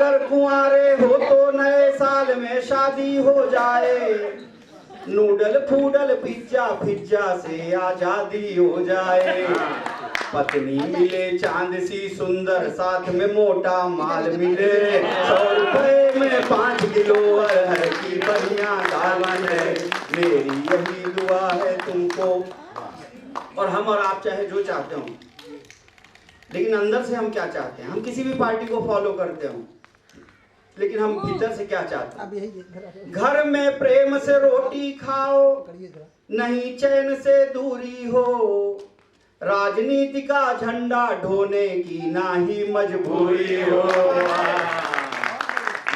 अगर कुंवारे हो तो नए साल में शादी हो जाए, नूडल फूडल पिज्जा फिज्जा से आजादी हो जाए। पत्नी मिले चांद सी सुंदर, साथ में मोटा माल मिले, 100 रुपए में 5 किलो अरहर की बढ़िया दाल है। मेरी यही दुआ है तुमको। और हम और आप चाहे जो चाहते हो, लेकिन अंदर से हम क्या चाहते हैं? हम किसी भी पार्टी को फॉलो करते हो, लेकिन हम भीतर से क्या चाहते हैं? घर में प्रेम से रोटी खाओ, नहीं चैन से दूरी हो, राजनीति का झंडा ढोने की ना ही मजबूरी हो।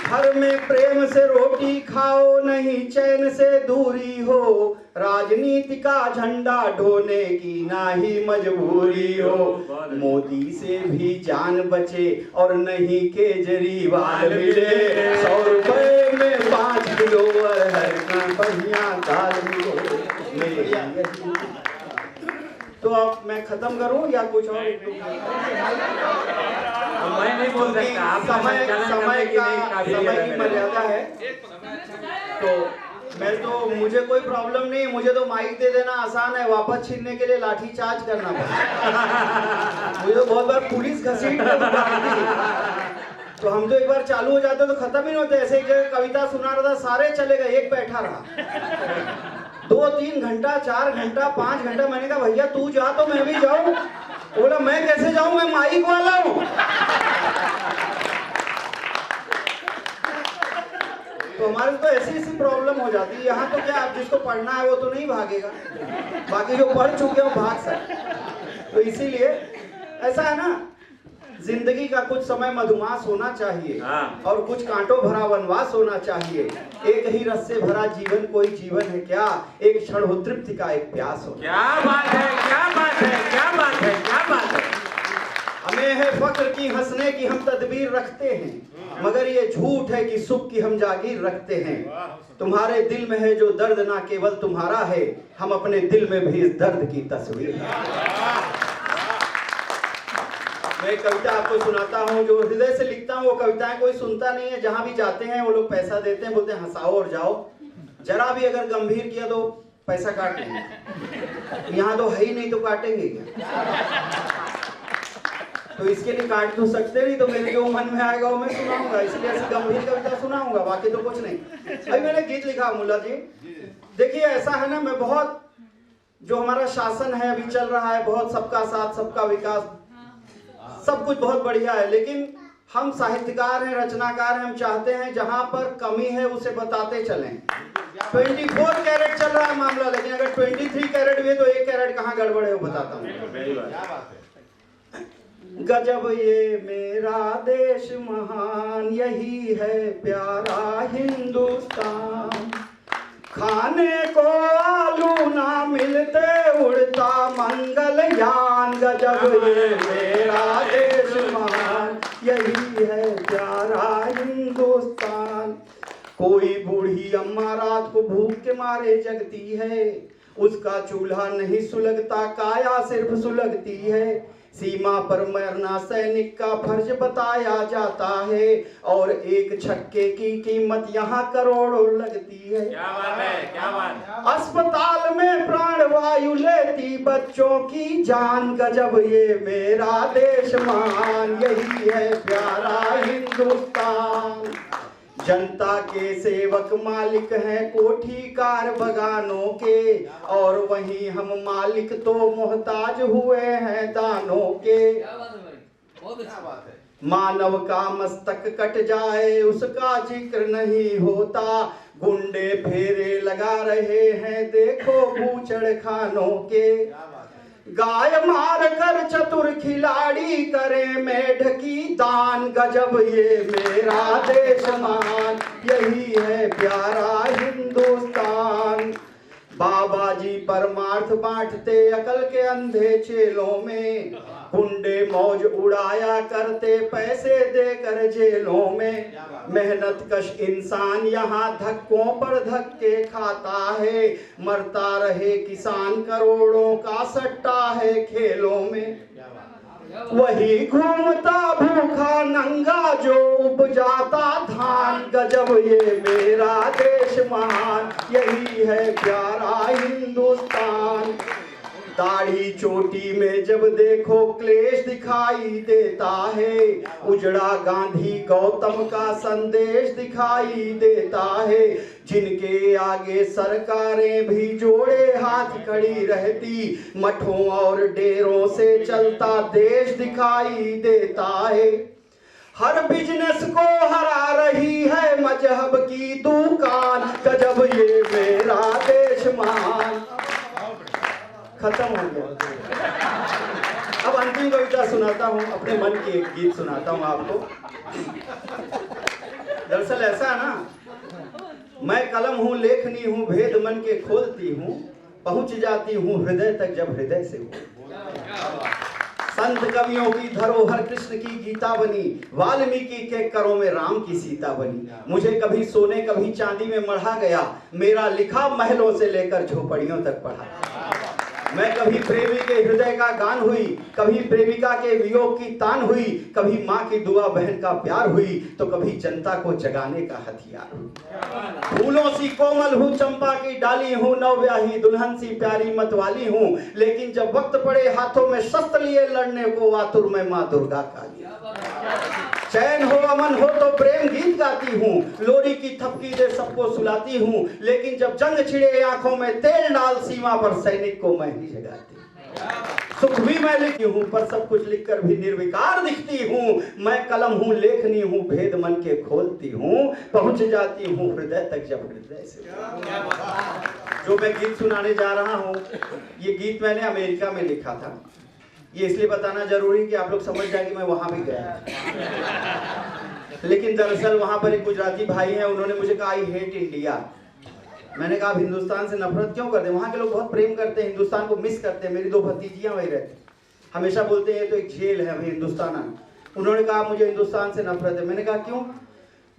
घर में प्रेम से रोटी खाओ, नहीं चैन से दूरी हो, राजनीति का झंडा ढोने की ना ही मजबूरी हो। मोदी से भी जान बचे और नहीं केजरीवाल मिले, 100 रुपए में 5 किलो अरहर का बढ़िया दाल मिले। तो अब मैं खत्म करूं या कुछ और? मैं नहीं बोल सकता, समय की मर्यादा है। तो मुझे कोई प्रॉब्लम नहीं है, मुझे तो माइक दे देना आसान है, वापस छीनने के लिए लाठी चार्ज करना पड़ता। मुझे तो बहुत बार पुलिस घसीट तो हम तो एक बार चालू हो जाते तो खत्म ही नहीं होते। ऐसे एक जगह कविता सुना रहा था, सारे चले गए, एक बैठा रहा। 2-3 घंटा, 4 घंटा, 5 घंटा। मैंने कहा भैया तू जा तो मैं भी जाऊं। बोला मैं कैसे जाऊं, मैं माइक वाला हूं। तो हमारे तो ऐसी प्रॉब्लम हो जाती है। यहाँ तो क्या, आप जिसको पढ़ना है वो तो नहीं भागेगा, बाकी जो पढ़ चुके हो भाग सकते। तो इसीलिए ऐसा है ना, जिंदगी का कुछ समय मधुमास होना चाहिए और कुछ कांटों भरा वनवास होना चाहिए। एक ही रस से भरा जीवन कोई जीवन है क्या, एक क्षण हो तृप्ति का एक प्यास हो। क्या बात है, क्या बात है, क्या बात है, क्या बात है। हमें है फक्र की हंसने की हम तदबीर रखते हैं, मगर ये झूठ है कि सुख की हम जागीर रखते हैं। तुम्हारे दिल में है जो दर्द ना केवल तुम्हारा है, हम अपने दिल में भी इस दर्द की तस्वीर है। मैं कविता आपको सुनाता हूँ जो हृदय से लिखता हूँ। वो कविताएं कोई सुनता नहीं है, जहां भी जाते हैं वो लोग पैसा देते हैं, बोलते हैं हंसाओ और जाओ। जरा भी अगर गंभीर किया तो पैसा काट लेंगे। यहाँ तो है ही नहीं तो काटेंगे क्या? तो इसके लिए काट तो सकते नहीं, तो मेरे जो मन में आएगा वो मैं सुनाऊंगा, इसलिए ऐसी गंभीर कविता सुनाऊंगा, बाकी तो कुछ नहीं। अभी मैंने गीत लिखा मुल्ला जी। देखिए ऐसा है ना, मैं बहुत, जो हमारा शासन है अभी चल रहा है, बहुत सबका साथ सबका विकास, सब कुछ बहुत बढ़िया है, लेकिन हम साहित्यकार हैं, रचनाकार हैं, हम चाहते हैं जहां पर कमी है उसे बताते चलें। 24 कैरेट चल रहा है मामला, लेकिन अगर 23 कैरेट भी है तो 1 कैरेट कहाँ गड़बड़ है वो बताता हूँ। गजब ये मेरा देश महान, यही है प्यारा हिंदुस्तान, खाने को आलू ना मिलते उड़ता मंगलयान। गजब ये मेरा देश महान, यही है प्यारा हिंदुस्तान। कोई बूढ़ी अम्मा रात को भूख के मारे जगती है, उसका चूल्हा नहीं सुलगता, काया सिर्फ सुलगती है। सीमा पर मरना सैनिक का फर्ज बताया जाता है, और एक छक्के की कीमत यहाँ करोड़ों लगती है। क्या बात है, क्या बात है। अस्पताल में प्राण वायु लेती बच्चों की जान। गजब ये मेरा देश महान, यही है प्यारा हिंदुस्तान। जनता के सेवक मालिक हैं कोठी कार बगानों के, और वहीं हम मालिक तो मोहताज हुए हैं दानों के। बहुत अच्छा बात है। मानव का मस्तक कट जाए उसका जिक्र नहीं होता, गुंडे फेरे लगा रहे हैं देखो बूचड़ खानों के। गाय मार कर चतुर खिलाड़ी करे मेढ की दान। गजब ये मेरा देश महान, यही है प्यारा हिंदुस्तान। बाबा जी परमार्थ बांटते अकल के अंधे चेलों में, गुंडे मौज उड़ाया करते पैसे देकर जेलों में। मेहनत कश इंसान यहाँ धक्कों पर धक्के खाता है, मरता रहे किसान करोड़ों का सट्टा है खेलों में। वही घूमता भूखा नंगा जो उपजाता धान। गजब ये मेरा देश महान, यही है प्यारा हिंदुस्तान। दाढ़ी चोटी में जब देखो क्लेश दिखाई देता है, उजड़ा गांधी गौतम का संदेश दिखाई देता है। जिनके आगे सरकारें भी जोड़े हाथ खड़ी रहती, मठों और डेरों से चलता देश दिखाई देता है। हर बिजनेस को हरा रही है मजहब की दुकान। गजब ये मेरा देश महान। खत्म हो गया। अब अंतिम कविता सुनाता हूँ, अपने मन की एक गीत सुनाता हूँ आपको। दरअसल ऐसा है ना, मैं कलम हूँ, लेखनी हूँ, भेद मन के खोलती हूँ, पहुंच जाती हूँ हृदय तक जब हृदय से हूँ। संत कवियों की धरोहर कृष्ण की गीता बनी, वाल्मीकि के करों में राम की सीता बनी। मुझे कभी सोने कभी चांदी में मढ़ा गया, मेरा लिखा महलों से लेकर झोपड़ियों तक पढ़ा। मैं कभी प्रेमी के हृदय का गान हुई, कभी प्रेमिका के वियोग की तान हुई, कभी माँ की दुआ बहन का प्यार हुई, तो कभी जनता को जगाने का हथियार हुई। फूलों सी कोमल हूँ, चंपा की डाली हूँ, नवब्याही दुल्हन सी प्यारी मतवाली हूँ, लेकिन जब वक्त पड़े हाथों में शस्त्र लिए लड़ने को, आतुर मैं माँ दुर्गा काली। चैन हो अमन हो तो प्रेम गीत गाती हूँ, लोरी की थपकी दे सबको सुलाती हूँ, लेकिन जब जंग छिड़े आंखों में तेल डाल, सीमा पर सैनिक को मैं ही जगाती हूँ। सुख भी मैं लिखती हूँ, पर सब कुछ लिखकर भी निर्विकार दिखती हूँ। मैं कलम हूँ, लेखनी हूँ, भेद मन के खोलती हूँ, पहुंच जाती हूँ हृदय तक जब हृदय से। जो मैं गीत सुनाने जा रहा हूँ, ये गीत मैंने अमेरिका में लिखा था। ये इसलिए बताना जरूरी कि आप लोग समझ जाए कि मैं वहां भी गया। लेकिन दरअसल वहां पर एक गुजराती भाई हैं, उन्होंने मुझे कहा आई हेट इंडिया। मैंने कहा आप हिंदुस्तान से नफरत क्यों करते हैं? वहां के लोग बहुत प्रेम करते हैं, हिंदुस्तान को मिस करते हैं। मेरी 2 भतीजियां वही रहती, हमेशा बोलते हैं ये तो एक झेल है हमें हिंदुस्तान आना। उन्होंने कहा मुझे हिंदुस्तान से नफरत है। मैंने कहा क्यों?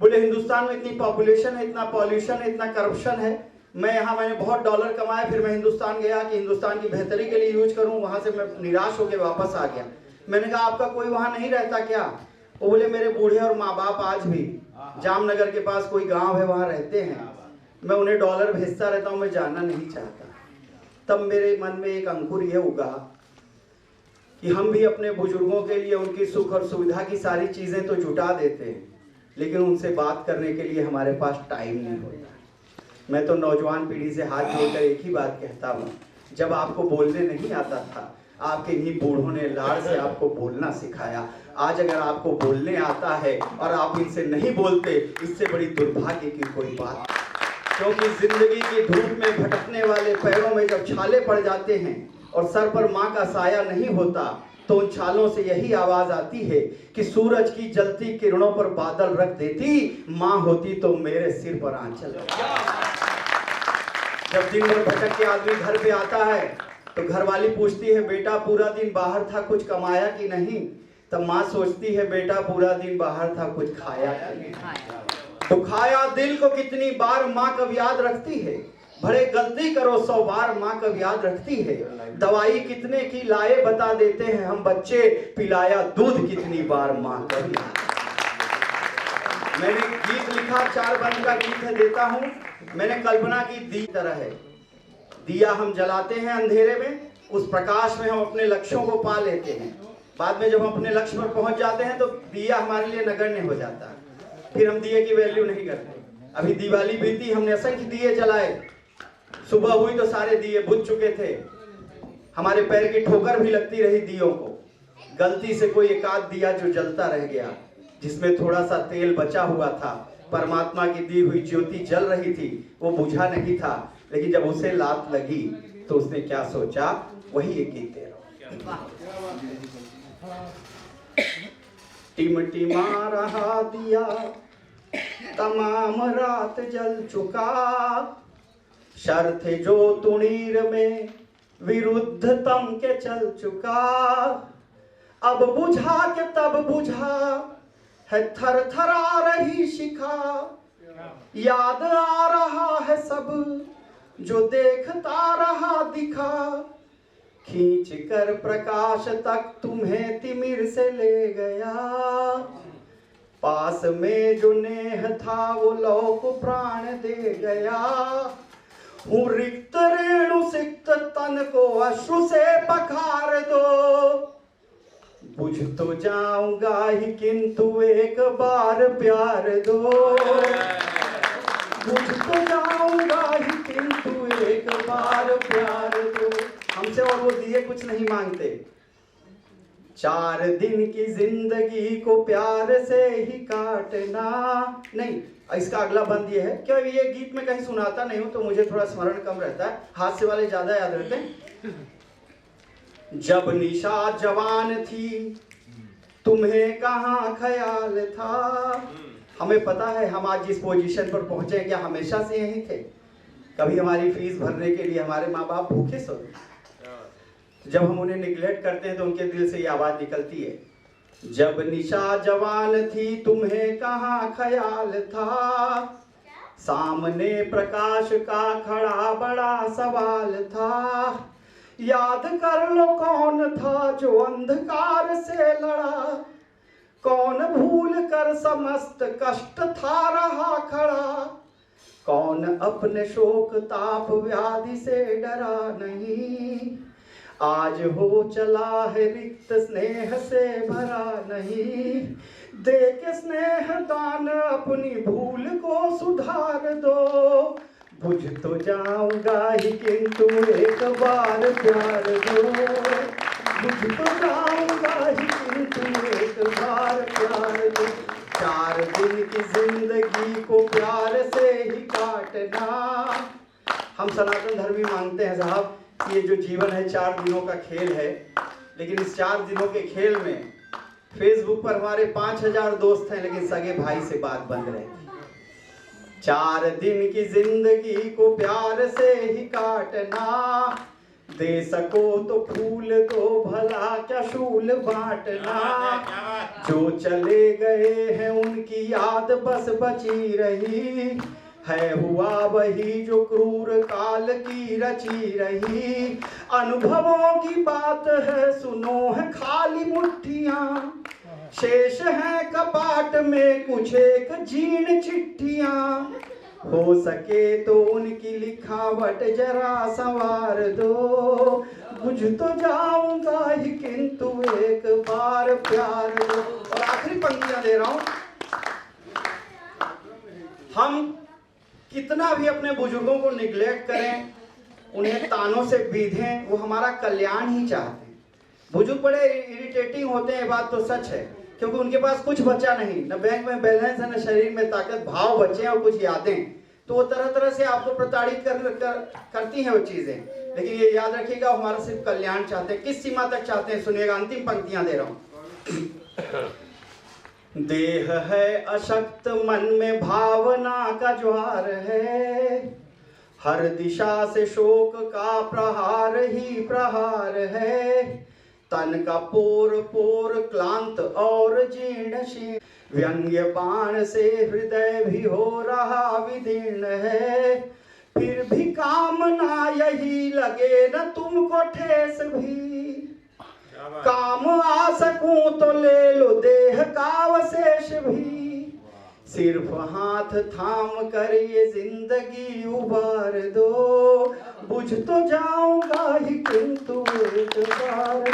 बोले हिंदुस्तान में इतनी पॉपुलेशन है, इतना पॉल्यूशन है, इतना करप्शन है। मैंने बहुत डॉलर कमाए, फिर मैं हिंदुस्तान गया कि हिंदुस्तान की बेहतरी के लिए यूज करूं, वहां से मैं निराश होकर वापस आ गया। मैंने कहा आपका कोई वहां नहीं रहता क्या? वो बोले मेरे बूढ़े और माँ बाप आज भी जामनगर के पास कोई गांव है वहां रहते हैं, मैं उन्हें डॉलर भेजता रहता हूं, मैं जाना नहीं चाहता। तब मेरे मन में एक अंकुर यह उगा कि हम भी अपने बुजुर्गों के लिए उनकी सुख और सुविधा की सारी चीजें तो जुटा देते हैं, लेकिन उनसे बात करने के लिए हमारे पास टाइम नहीं होता। मैं तो नौजवान पीढ़ी से हाथ जोड़कर एक ही बात कहता हूँ, जब आपको बोलने नहीं आता था, आपके इन्हीं बूढ़ों ने लाड़ से आपको बोलना सिखाया। आज अगर आपको बोलने आता है और आप इनसे नहीं बोलते, इससे बड़ी दुर्भाग्य की कोई बात। क्योंकि जिंदगी की धूप में भटकने वाले पैरों में जब छाले पड़ जाते हैं और सर पर माँ का साया नहीं होता, तो उन छालों से यही आवाज आती है कि सूरज की जलती किरणों पर बादल रख देती, माँ होती तो मेरे सिर पर आंचल। जब दिन भर भटक के आदमी घर पे आता है तो घरवाली पूछती है बेटा पूरा दिन बाहर था, कुछ कमाया कि नहीं? तब माँ सोचती है बेटा पूरा दिन बाहर था, कुछ खाया कि नहीं? तो खाया दिल को कितनी बार माँ कब याद रखती है, भले गलती करो 100 बार माँ कब याद रखती है। दवाई कितने की लाए बता देते हैं हम बच्चे, पिलाया दूध कितनी बार माँ कब याद। मैंने गीत लिखा, 4 बंद का गीत है, देता हूँ। मैंने कल्पना की दी तरह है, दिया हम जलाते हैं अंधेरे में, उस प्रकाश में हम अपने लक्ष्यों को पा लेते हैं। बाद में जब हम अपने लक्ष्य पर पहुंच जाते हैं तो दिया हमारे लिए नगण्य हो जाता है, फिर हम दिए की वैल्यू नहीं करते। अभी दिवाली बीती, हमने असंख्य दिए जलाए, सुबह हुई तो सारे दिए बुझ चुके थे, हमारे पैर की ठोकर भी लगती रही दियों को। गलती से कोई एक आध दिया जो जलता रह गया, जिसमें थोड़ा सा तेल बचा हुआ था, परमात्मा की दी हुई ज्योति जल रही थी, वो बुझा नहीं था। लेकिन जब उसे लात लगी तो उसने क्या सोचा, वही एक गीत दे रहा हूं। टिमटिमा रहा दिया, तमाम रात जल चुका, शर्त जो तुणीर में विरुद्धतम के चल चुका। अब बुझा के तब बुझा है, थर थर आ रही शिखा, याद आ रहा है सब जो देखता रहा दिखा। खींच कर प्रकाश तक तुम्हें तिमिर से ले गया, पास में जो नेह था वो लौ को प्राण दे गया। हूँ रिक्त रेणु सिक्त तन को अश्रु से पखार दो, बुझ तो जाऊंगा ही किंतु एक बार प्यार दो, बुझ तो जाऊंगा ही किंतु एक बार प्यार दो। हमसे और वो दिए कुछ नहीं मांगते। 4 दिन की जिंदगी को प्यार से ही काटना नहीं। इसका अगला बंद ये है, क्या ये गीत में कहीं सुनाता नहीं हूं तो मुझे थोड़ा स्मरण कम रहता है, हास्य वाले ज्यादा याद रहते हैं। जब निशा जवान थी तुम्हें कहाँ ख्याल था। हमें पता है हम आज जिस पोजीशन पर पहुंचे क्या हमेशा से यही थे? कभी हमारी फीस भरने के लिए हमारे माँ बाप भूखे सोते, जब हम उन्हें निगलेक्ट करते हैं तो उनके दिल से ये आवाज निकलती है, जब निशा जवान थी तुम्हें कहाँ ख्याल था। सामने प्रकाश का खड़ा बड़ा सवाल था, याद कर लो कौन था जो अंधकार से लड़ा, कौन भूल कर समस्त कष्ट था रहा खड़ा, कौन अपने शोक ताप व्याधि से डरा नहीं, आज हो चला है रिक्त स्नेह से भरा नहीं, दे के स्नेह दान अपनी भूल को सुधार दो, बुझ तो जाऊंगा ही किंतु एक बार प्यार दो, बुझ तो जाऊंगा ही किंतु एक बार प्यार दो। 4 दिन की जिंदगी को प्यार से ही काटना। हम सनातन धर्मी मानते हैं साहब ये जो जीवन है 4 दिनों का खेल है, लेकिन इस 4 दिनों के खेल में फेसबुक पर हमारे 5000 दोस्त हैं लेकिन सगे भाई से बात बंद रहती है। 4 दिन की जिंदगी को प्यार से ही काटना, दे सको तो फूल दो भला क्या शूल बांटना, जो चले गए हैं उनकी याद बस बची रही, है हुआ वही जो क्रूर काल की रची रही, अनुभवों की बात है सुनो है खाली मुट्ठियां, शेष है कपाट में कुछ एक जीर्ण चिट्ठियां, हो सके तो उनकी लिखावट जरा संवार दो, बुझ तो जाऊंगा ही किंतु एक बार प्यार दो। और आखिरी पंक्तियां दे रहा हूं, हम कितना भी अपने बुजुर्गों को निग्लेक्ट करें, उन्हें तानों से बीधें, वो हमारा कल्याण ही चाहते हैं। बुजुर्ग बड़े इरिटेटिंग होते हैं, ये बात तो सच है, क्योंकि उनके पास कुछ बचा नहीं, न बैंक में बैलेंस है, न शरीर में ताकत, भाव बचे हैं और कुछ यादें, तो वो तरह तरह से आपको प्रताड़ित करती हैं वो चीजें। लेकिन ये याद रखिएगा हमारा सिर्फ कल्याण चाहते हैं। किस सीमा तक चाहते हैं सुनिएगा, अंतिम पंक्तियां दे रहा हूं। देह है अशक्त मन में भावना का ज्वार है, हर दिशा से शोक का प्रहार ही प्रहार है, तन का पोर पोर क्लांत और जीर्ण शीर्ण, व्यंग्य बाण से हृदय भी हो रहा विदीर्ण है, फिर भी कामना यही लगे न तुमको ठेस भी, काम आ सकूं तो ले लो देह का अवशेष भी, सिर्फ हाथ थाम कर ये जिंदगी उबार दो, बुझ तो जाऊंगा ही किंतु एक बार